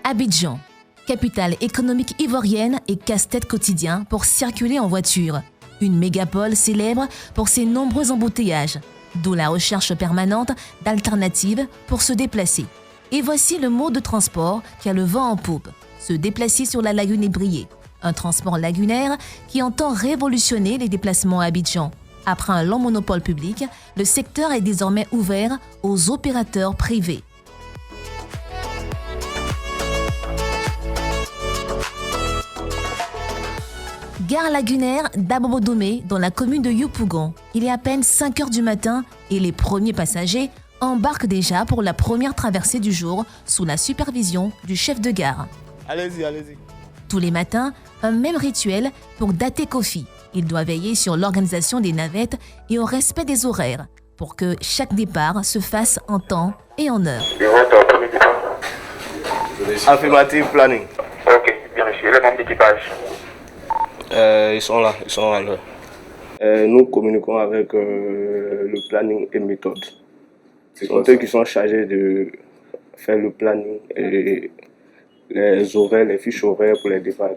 Abidjan, capitale économique ivoirienne et casse-tête quotidien pour circuler en voiture. Une mégapole célèbre pour ses nombreux embouteillages, d'où la recherche permanente d'alternatives pour se déplacer. Et voici le mode de transport qui a le vent en poupe, se déplacer sur la lagune ébriée. Un transport lagunaire qui entend révolutionner les déplacements à Abidjan. Après un long monopole public, le secteur est désormais ouvert aux opérateurs privés. Gare lagunaire d'Abobodomé dans la commune de Yopougon. Il est à peine 5 heures du matin et les premiers passagers embarquent déjà pour la première traversée du jour sous la supervision du chef de gare. Allez-y. Tous les matins, un même rituel pour Daté Kofi. Il doit veiller sur l'organisation des navettes et au respect des horaires pour que chaque départ se fasse en temps et en heure. Et votre premier départ? Affirmative planning. Ok, bien reçu. Les membres d'équipage? Ils sont là à l'heure. Nous communiquons avec le planning et méthode. Ce sont eux qui sont chargés de faire le planning et les horaires, les fiches horaires pour les départs.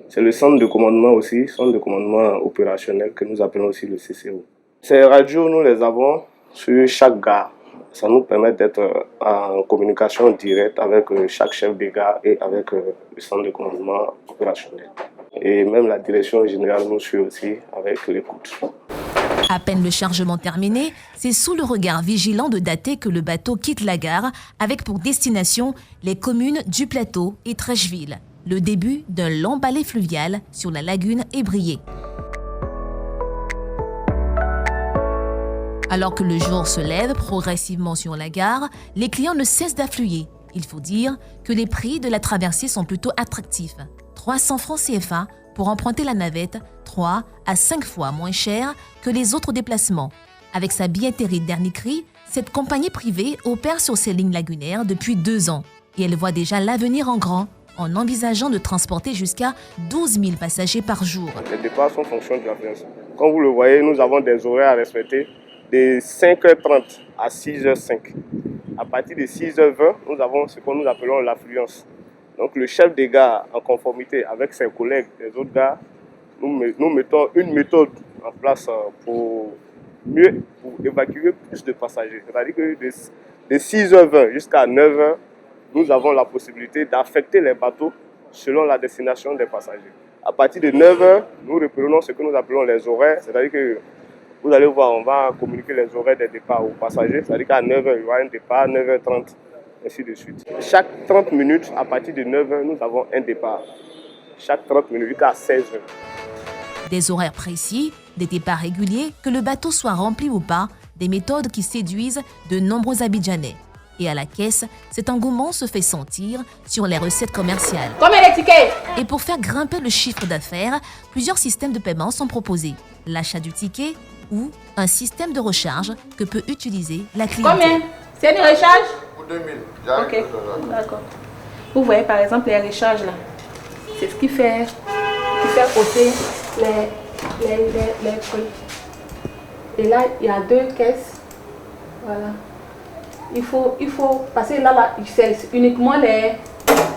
C'est le centre de commandement aussi, centre de commandement opérationnel que nous appelons aussi le CCO. Ces radios, nous les avons sur chaque gare. Ça nous permet d'être en communication directe avec chaque chef de gare et avec le centre de commandement opérationnel. Et même la direction générale nous suit aussi avec l'écoute. À peine le chargement terminé, c'est sous le regard vigilant de Daté que le bateau quitte la gare avec pour destination les communes du Plateau et Trècheville. Le début d'un long balai fluvial sur la lagune ébriée. Alors que le jour se lève progressivement sur la gare, les clients ne cessent d'affluer. Il faut dire que les prix de la traversée sont plutôt attractifs. 300 francs CFA pour emprunter la navette, 3 à 5 fois moins cher que les autres déplacements. Avec sa billetterie dernier cri, cette compagnie privée opère sur ces lignes lagunaires depuis 2 ans. Et elle voit déjà l'avenir en grand, en envisageant de transporter jusqu'à 12 000 passagers par jour. Les départs sont en fonction de l'affluence. Comme vous le voyez, nous avons des horaires à respecter de 5h30 à 6h05. À partir de 6h20, nous avons ce que nous appelons l'affluence. Donc le chef des gares, en conformité avec ses collègues des autres gares, nous mettons une méthode en place pour évacuer plus de passagers. C'est-à-dire que de 6h20 jusqu'à 9h, nous avons la possibilité d'affecter les bateaux selon la destination des passagers. À partir de 9h, nous reprenons ce que nous appelons les horaires. C'est-à-dire que vous allez voir, on va communiquer les horaires des départs aux passagers. C'est-à-dire qu'à 9h, il y aura un départ, 9h30. Ainsi de suite. Chaque 30 minutes, à partir de 9h, nous avons un départ. Chaque 30 minutes jusqu'à 16h. Des horaires précis, des départs réguliers, que le bateau soit rempli ou pas, des méthodes qui séduisent de nombreux Abidjanais. Et à la caisse, cet engouement se fait sentir sur les recettes commerciales. Combien les tickets? Et pour faire grimper le chiffre d'affaires, plusieurs systèmes de paiement sont proposés. L'achat du ticket ou un système de recharge que peut utiliser la clientèle. Combien? C'est une recharge? Pour 2000. Ok, d'accord. Vous voyez par exemple les recharges là. C'est ce qui fait hausser les prix. Et là, il y a 2 caisses. Voilà. Il faut passer là, c'est uniquement les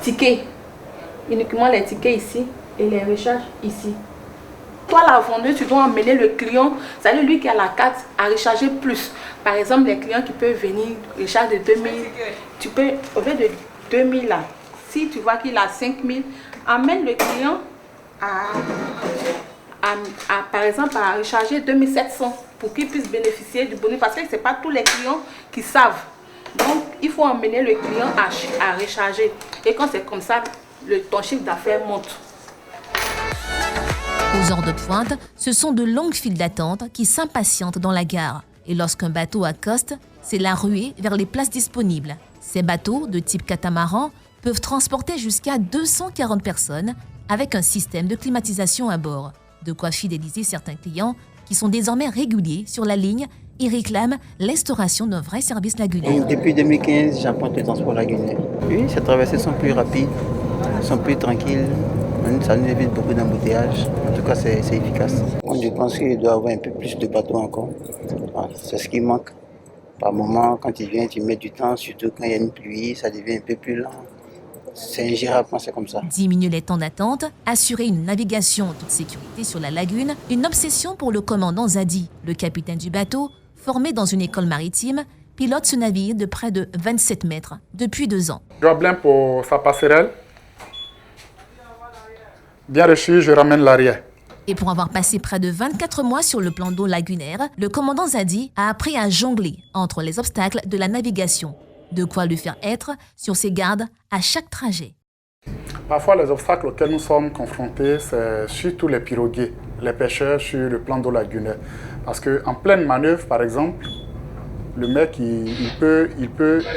tickets. Uniquement les tickets ici et les recharges ici. Toi, la vendeuse, tu dois emmener le client, c'est-à-dire lui qui a la carte, à recharger plus. Par exemple, les clients qui peuvent venir recharger de 2000, tu peux, au lieu de 2000 là, si tu vois qu'il a 5000, amène le client par exemple, à recharger 2700 pour qu'il puisse bénéficier du bonus. Parce que ce n'est pas tous les clients qui savent. Donc, il faut emmener le client à recharger. Et quand c'est comme ça, ton chiffre d'affaires monte. Aux heures de pointe, ce sont de longues files d'attente qui s'impatientent dans la gare. Et lorsqu'un bateau accoste, c'est la ruée vers les places disponibles. Ces bateaux, de type catamaran, peuvent transporter jusqu'à 240 personnes avec un système de climatisation à bord. De quoi fidéliser certains clients qui sont désormais réguliers sur la ligne et réclament l'instauration d'un vrai service lagunaire. Depuis 2015, j'emprunte le transport lagunaire. Oui, ces traversées sont plus rapides, sont plus tranquilles. Ça nous évite beaucoup d'embouteillages. En tout cas, c'est efficace. Je pense qu'il doit y avoir un peu plus de bateaux encore. C'est ce qui manque. Par moment, quand il vient, tu mets du temps, surtout quand il y a une pluie, ça devient un peu plus lent. c'est ingérable quand c'est comme ça. Diminuer les temps d'attente, assurer une navigation en toute sécurité sur la lagune, une obsession pour le commandant Zadi, le capitaine du bateau, formé dans une école maritime, pilote ce navire de près de 27 mètres depuis 2 ans. Joblin pour sa passerelle. Bien reçu, je ramène l'arrière. Et pour avoir passé près de 24 mois sur le plan d'eau lagunaire, le commandant Zadi a appris à jongler entre les obstacles de la navigation. De quoi lui faire être sur ses gardes à chaque trajet. Parfois, les obstacles auxquels nous sommes confrontés, c'est surtout les piroguiers, les pêcheurs sur le plan d'eau lagunaire. Parce qu'en pleine manœuvre, par exemple, le mec, il peut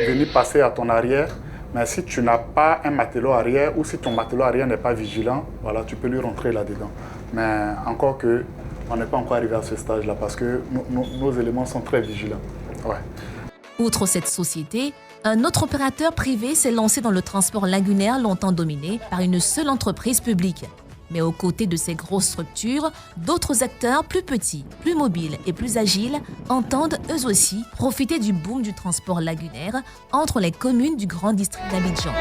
venir passer à ton arrière, mais si tu n'as pas un matelot arrière ou si ton matelot arrière n'est pas vigilant, voilà, tu peux lui rentrer là-dedans. Mais encore que, on n'est pas encore arrivé à ce stage-là parce que nos éléments sont très vigilants. Ouais. Outre cette société, un autre opérateur privé s'est lancé dans le transport lagunaire longtemps dominé par une seule entreprise publique. Mais aux côtés de ces grosses structures, d'autres acteurs plus petits, plus mobiles et plus agiles entendent eux aussi profiter du boom du transport lagunaire entre les communes du Grand District d'Abidjan.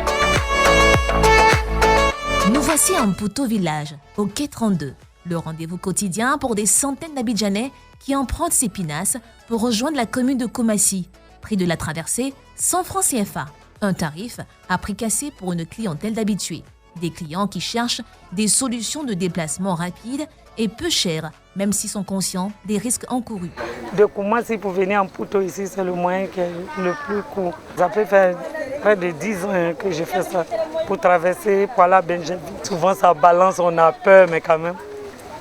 Nous voici à Mputo Village, au quai 32, le rendez-vous quotidien pour des centaines d'Abidjanais qui empruntent ces pinasses pour rejoindre la commune de Koumassi. Prix de la traversée, 100 francs CFA. Un tarif à prix cassé pour une clientèle d'habitués. Des clients qui cherchent des solutions de déplacement rapides et peu chères, même s'ils sont conscients des risques encourus. De Koumassi pour venir en Mputo ici, c'est le moyen qui est le plus court. Ça peut faire près de 10 ans que je fais ça. Pour traverser, pour aller à Benjamin. Souvent ça balance, on a peur, mais quand même,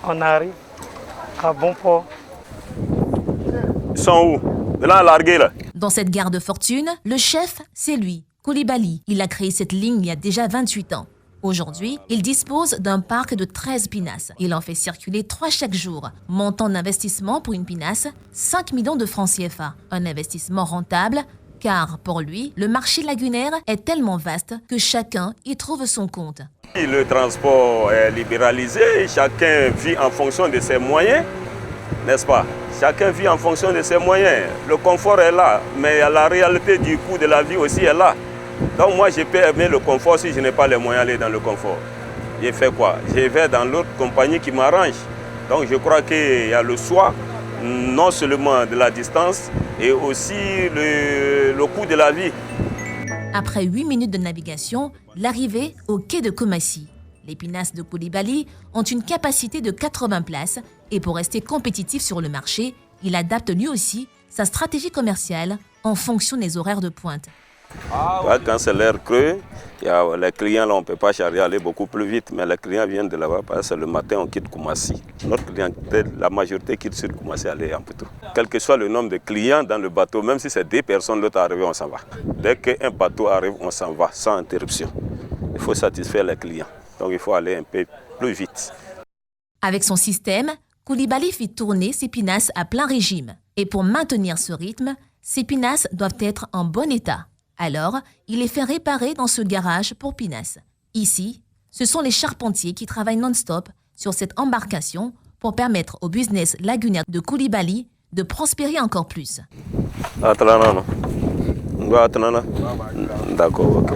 on arrive à bon port. Ils sont où? De là à larguer là. Dans cette gare de fortune, le chef, c'est lui, Koulibaly. Il a créé cette ligne il y a déjà 28 ans. Aujourd'hui, il dispose d'un parc de 13 pinasses. Il en fait circuler 3 chaque jour. Montant d'investissement pour une pinasse, 5 millions de francs CFA. Un investissement rentable, car pour lui, le marché lagunaire est tellement vaste que chacun y trouve son compte. Le transport est libéralisé, chacun vit en fonction de ses moyens, n'est-ce pas? Chacun vit en fonction de ses moyens. Le confort est là, mais la réalité du coût de la vie aussi est là. Donc moi, je peux aimer le confort si je n'ai pas les moyens d'aller dans le confort. Je fais quoi? Je vais dans l'autre compagnie qui m'arrange. Donc je crois qu'il y a le choix, non seulement de la distance, et aussi le coût de la vie. Après 8 minutes de navigation, l'arrivée au quai de Koumassi. Les pinasses de Koulibaly ont une capacité de 80 places et pour rester compétitif sur le marché, il adapte lui aussi sa stratégie commerciale en fonction des horaires de pointe. Ouais, quand c'est l'air creux, les clients, là, on ne peut pas charger aller beaucoup plus vite, mais les clients viennent de là-bas parce que le matin, on quitte Koumassi. Notre clientèle, la majorité quitte sur Koumassi, aller en Mputo. Quel que soit le nombre de clients dans le bateau, même si c'est 2 personnes, l'autre arrive, on s'en va. Dès qu'un bateau arrive, on s'en va sans interruption. Il faut satisfaire les clients, donc il faut aller un peu plus vite. Avec son système, Koulibaly fit tourner ses pinasses à plein régime. Et pour maintenir ce rythme, ces pinasses doivent être en bon état. Alors, il les fait réparer dans ce garage pour pinasses. Ici, ce sont les charpentiers qui travaillent non-stop sur cette embarcation pour permettre au business lagunaire de Koulibaly de prospérer encore plus. D'accord, ok.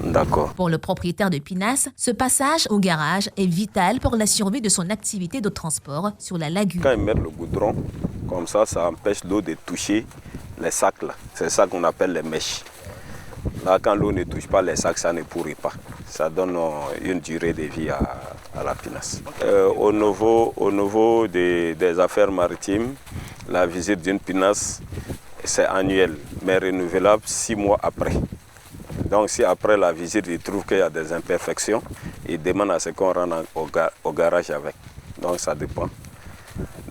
D'accord. Pour le propriétaire de Pinasses, ce passage au garage est vital pour la survie de son activité de transport sur la lagune. Quand ils mettent le goudron, comme ça empêche l'eau de toucher les sacs là. C'est ça qu'on appelle les mèches. Là, quand l'eau ne touche pas les sacs, ça ne pourrit pas. Ça donne une durée de vie à la pinasse. Au niveau des affaires maritimes, la visite d'une pinasse, c'est annuel, mais renouvelable 6 mois après. Donc si après la visite, ils trouvent qu'il y a des imperfections, ils demandent à ce qu'on rentre au garage avec. Donc ça dépend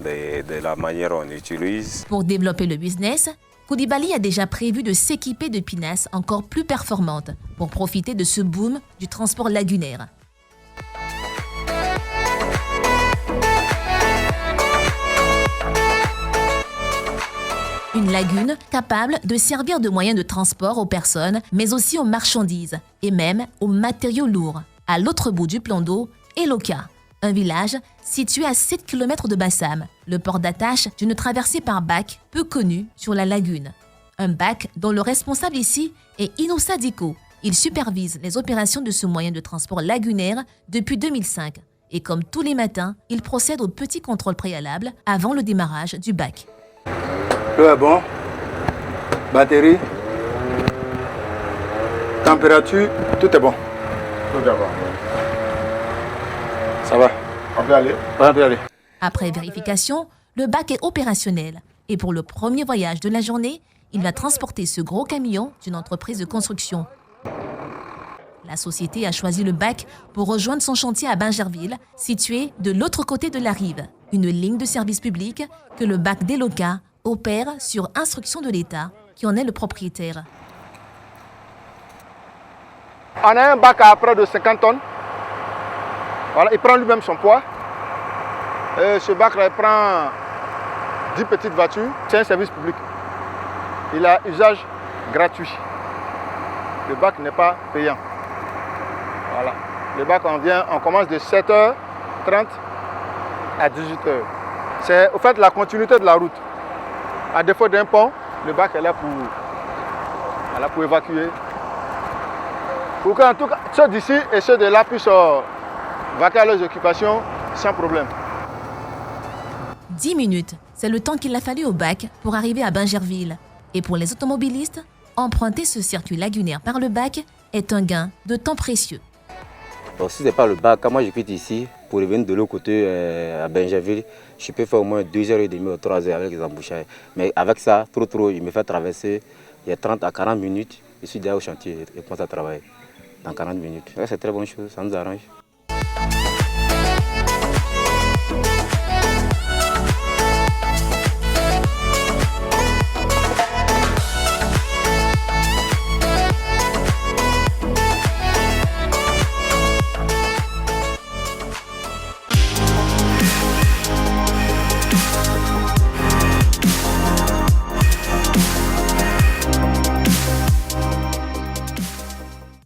de la manière dont on utilise. Pour développer le business, Koulibaly a déjà prévu de s'équiper de pinasses encore plus performantes pour profiter de ce boom du transport lagunaire. Une lagune capable de servir de moyen de transport aux personnes, mais aussi aux marchandises et même aux matériaux lourds. À l'autre bout du plan d'eau, Eloka, un village situé à 7 km de Bassam, le port d'attache d'une traversée par bac peu connue sur la lagune. Un bac dont le responsable ici est Inoussa Diko. Il supervise les opérations de ce moyen de transport lagunaire depuis 2005. Et comme tous les matins, il procède au petit contrôle préalable avant le démarrage du bac. L'eau est bon. Batterie. Température, tout est bon. Tout d'abord. Ça va. On peut aller? On peut aller. Après vérification, le bac est opérationnel. Et pour le premier voyage de la journée, il va transporter ce gros camion d'une entreprise de construction. La société a choisi le bac pour rejoindre son chantier à Bingerville, situé de l'autre côté de la rive. Une ligne de service public que le bac Deloca opère sur instruction de l'État, qui en est le propriétaire. On a un bac à près de 50 tonnes. Voilà, il prend lui-même son poids. Ce bac-là, il prend 10 petites voitures. C'est un service public. Il a usage gratuit. Le bac n'est pas payant. Voilà. Le bac, on commence de 7h30 à 18h. C'est au fait la continuité de la route. À défaut d'un pont, le bac est là pour évacuer. Pour qu'en tout cas, ceux d'ici et ceux de là puissent vaquer à leurs occupations sans problème. 10 minutes, c'est le temps qu'il a fallu au bac pour arriver à Bingerville. Et pour les automobilistes, emprunter ce circuit lagunaire par le bac est un gain de temps précieux. Donc, si ce n'est pas le bac, quand moi je quitte ici pour revenir de l'autre côté à Bingerville, je peux faire au moins 2h30 ou 3h avec les embouteillages. Mais avec ça, trop, il me fait traverser il y a 30 à 40 minutes. Je suis déjà au chantier et commence à travailler dans 40 minutes. C'est une très bonne chose, ça nous arrange.